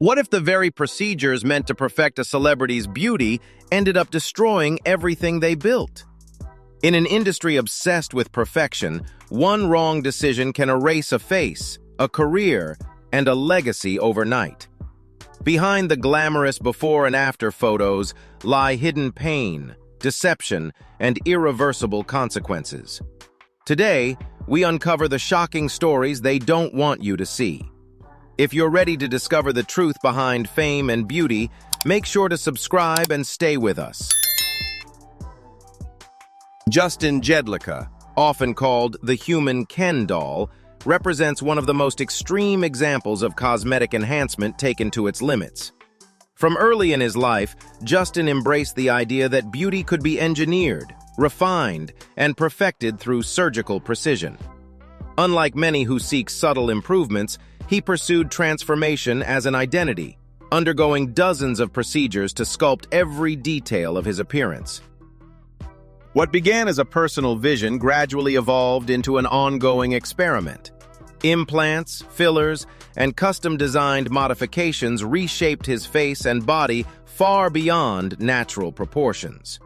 What if the very procedures meant to perfect a celebrity's beauty ended up destroying everything they built? In an industry obsessed with perfection, one wrong decision can erase a face, a career, and a legacy overnight. Behind the glamorous before and after photos lie hidden pain, deception, and irreversible consequences. Today, we uncover the shocking stories they don't want you to see. If you're ready to discover the truth behind fame and beauty, make sure to subscribe and stay with us. Jedla, often called the human Ken doll, represents one of the most extreme examples of cosmetic enhancement taken to its limits. From early in his life, Justin embraced the idea that beauty could be engineered, refined, and perfected through surgical precision. Unlike many who seek subtle improvements, he pursued transformation as an identity, undergoing dozens of procedures to sculpt every detail of his appearance. What began as a personal vision gradually evolved into an ongoing experiment. Implants, fillers, and custom-designed modifications reshaped his face and body far beyond natural proportions.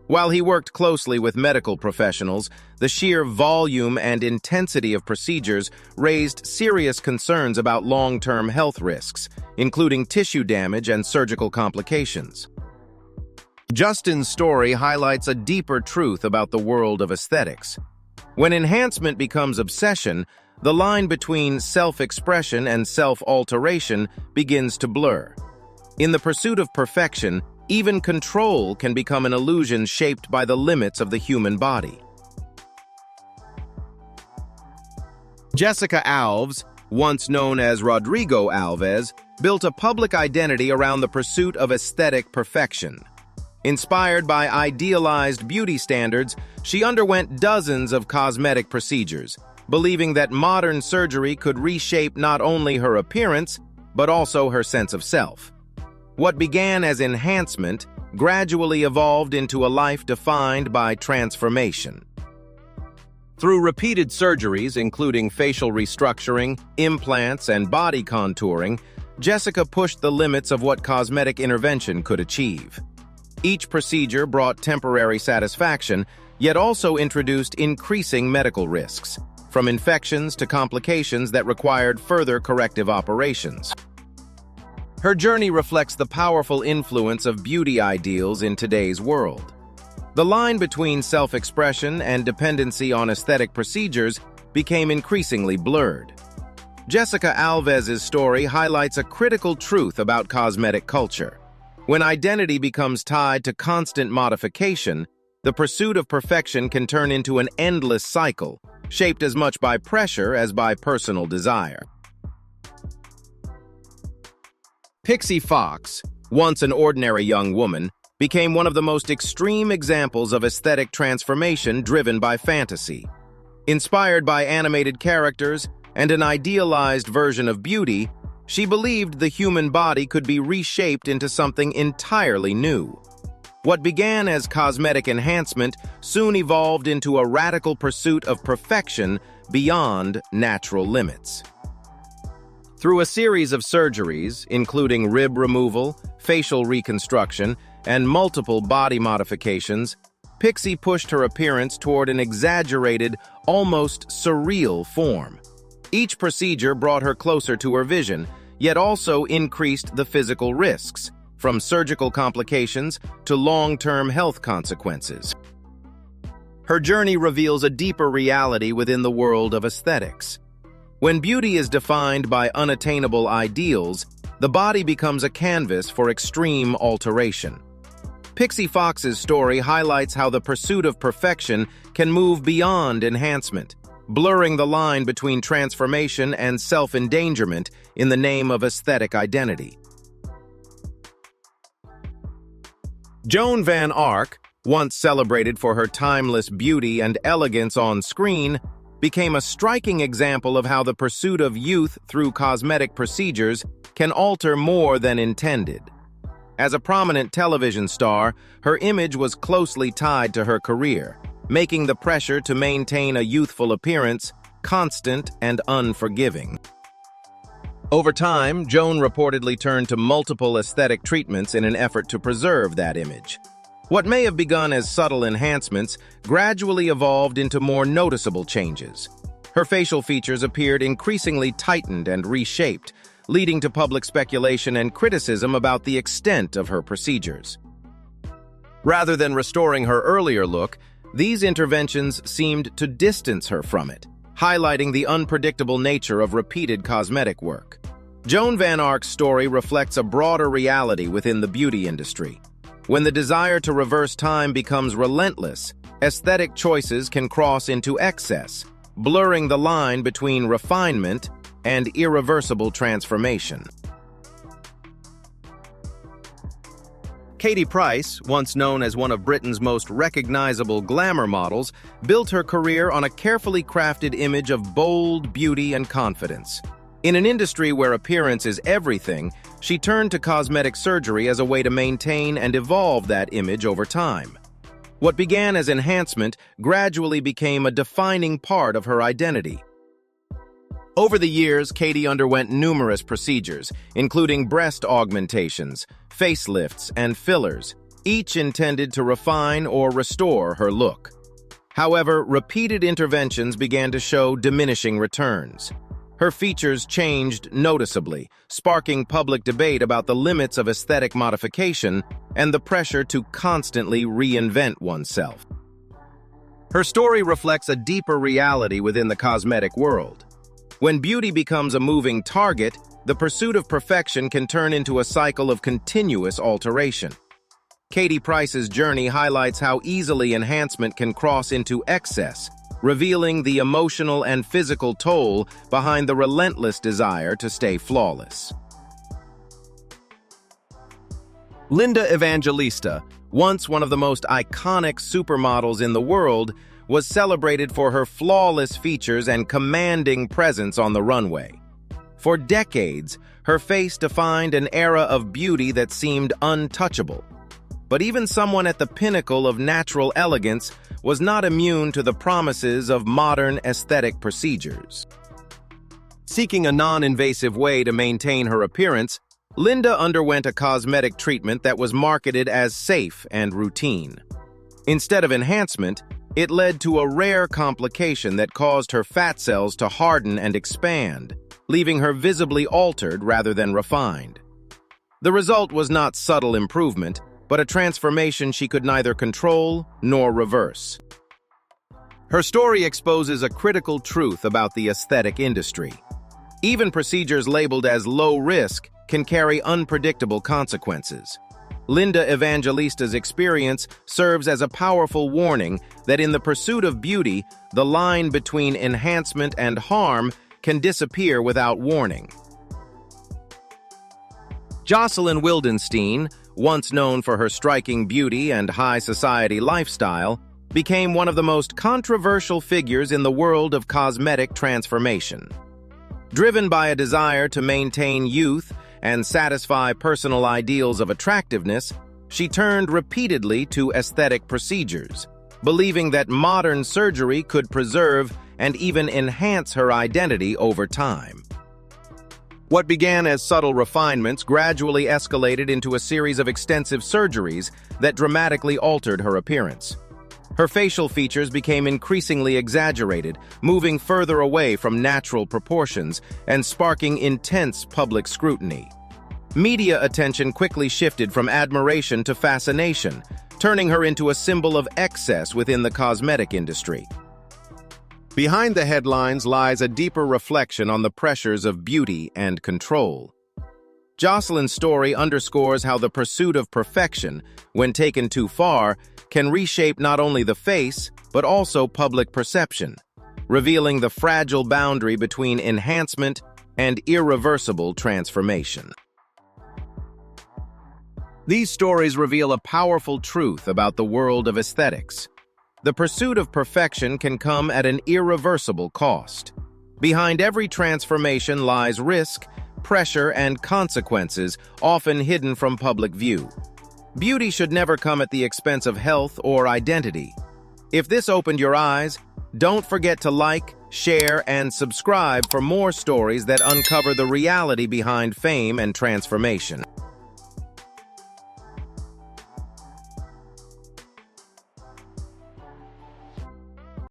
While he worked closely with medical professionals, the sheer volume and intensity of procedures raised serious concerns about long-term health risks, including tissue damage and surgical complications. Justin's story highlights a deeper truth about the world of aesthetics. When enhancement becomes obsession, the line between self-expression and self-alteration begins to blur. In the pursuit of perfection, even control can become an illusion shaped by the limits of the human body. Jessica Alves, once known as Rodrigo Alves, built a public identity around the pursuit of aesthetic perfection. Inspired by idealized beauty standards, she underwent dozens of cosmetic procedures, believing that modern surgery could reshape not only her appearance, but also her sense of self. What began as enhancement gradually evolved into a life defined by transformation. Through repeated surgeries, including facial restructuring, implants, and body contouring, Jessica pushed the limits of what cosmetic intervention could achieve. Each procedure brought temporary satisfaction, yet also introduced increasing medical risks, from infections to complications that required further corrective operations. Her journey reflects the powerful influence of beauty ideals in today's world. The line between self-expression and dependency on aesthetic procedures became increasingly blurred. Jessica Alves' story highlights a critical truth about cosmetic culture. When identity becomes tied to constant modification, the pursuit of perfection can turn into an endless cycle, shaped as much by pressure as by personal desire. Pixie Fox, once an ordinary young woman, became one of the most extreme examples of aesthetic transformation driven by fantasy. Inspired by animated characters and an idealized version of beauty, she believed the human body could be reshaped into something entirely new. What began as cosmetic enhancement soon evolved into a radical pursuit of perfection beyond natural limits. Through a series of surgeries, including rib removal, facial reconstruction, and multiple body modifications, Pixie pushed her appearance toward an exaggerated, almost surreal form. Each procedure brought her closer to her vision, yet also increased the physical risks, from surgical complications to long-term health consequences. Her journey reveals a deeper reality within the world of aesthetics. When beauty is defined by unattainable ideals, the body becomes a canvas for extreme alteration. Pixie Fox's story highlights how the pursuit of perfection can move beyond enhancement, blurring the line between transformation and self-endangerment in the name of aesthetic identity. Joan Van Arc, once celebrated for her timeless beauty and elegance on screen, became a striking example of how the pursuit of youth through cosmetic procedures can alter more than intended. As a prominent television star, her image was closely tied to her career, making the pressure to maintain a youthful appearance constant and unforgiving. Over time, Joan reportedly turned to multiple aesthetic treatments in an effort to preserve that image. What may have begun as subtle enhancements gradually evolved into more noticeable changes. Her facial features appeared increasingly tightened and reshaped, leading to public speculation and criticism about the extent of her procedures. Rather than restoring her earlier look, these interventions seemed to distance her from it, highlighting the unpredictable nature of repeated cosmetic work. Joan Van Arc's story reflects a broader reality within the beauty industry. When the desire to reverse time becomes relentless, aesthetic choices can cross into excess, blurring the line between refinement and irreversible transformation. Katie Price, once known as one of Britain's most recognizable glamour models, built her career on a carefully crafted image of bold beauty and confidence. In an industry where appearance is everything, she turned to cosmetic surgery as a way to maintain and evolve that image over time. What began as enhancement gradually became a defining part of her identity. Over the years, Katie underwent numerous procedures, including breast augmentations, facelifts, and fillers, each intended to refine or restore her look. However, repeated interventions began to show diminishing returns. Her features changed noticeably, sparking public debate about the limits of aesthetic modification and the pressure to constantly reinvent oneself. Her story reflects a deeper reality within the cosmetic world. When beauty becomes a moving target, the pursuit of perfection can turn into a cycle of continuous alteration. Katie Price's journey highlights how easily enhancement can cross into excess, revealing the emotional and physical toll behind the relentless desire to stay flawless. Linda Evangelista, once one of the most iconic supermodels in the world, was celebrated for her flawless features and commanding presence on the runway. For decades, her face defined an era of beauty that seemed untouchable. But even someone at the pinnacle of natural elegance was not immune to the promises of modern aesthetic procedures. Seeking a non-invasive way to maintain her appearance, Linda underwent a cosmetic treatment that was marketed as safe and routine. Instead of enhancement, it led to a rare complication that caused her fat cells to harden and expand, leaving her visibly altered rather than refined. The result was not subtle improvement, but a transformation she could neither control nor reverse. Her story exposes a critical truth about the aesthetic industry. Even procedures labeled as low risk can carry unpredictable consequences. Linda Evangelista's experience serves as a powerful warning that in the pursuit of beauty, the line between enhancement and harm can disappear without warning. Joselyn Wildenstein, once known for her striking beauty and high society lifestyle, became one of the most controversial figures in the world of cosmetic transformation. Driven by a desire to maintain youth and satisfy personal ideals of attractiveness, she turned repeatedly to aesthetic procedures, believing that modern surgery could preserve and even enhance her identity over time. What began as subtle refinements gradually escalated into a series of extensive surgeries that dramatically altered her appearance. Her facial features became increasingly exaggerated, moving further away from natural proportions and sparking intense public scrutiny. Media attention quickly shifted from admiration to fascination, turning her into a symbol of excess within the cosmetic industry. Behind the headlines lies a deeper reflection on the pressures of beauty and control. Joselyn's story underscores how the pursuit of perfection, when taken too far, can reshape not only the face, but also public perception, revealing the fragile boundary between enhancement and irreversible transformation. These stories reveal a powerful truth about the world of aesthetics. The pursuit of perfection can come at an irreversible cost. Behind every transformation lies risk, pressure, and consequences, often hidden from public view. Beauty should never come at the expense of health or identity. If this opened your eyes, Don't forget to like, share, and subscribe for more stories that uncover the reality behind fame and transformation.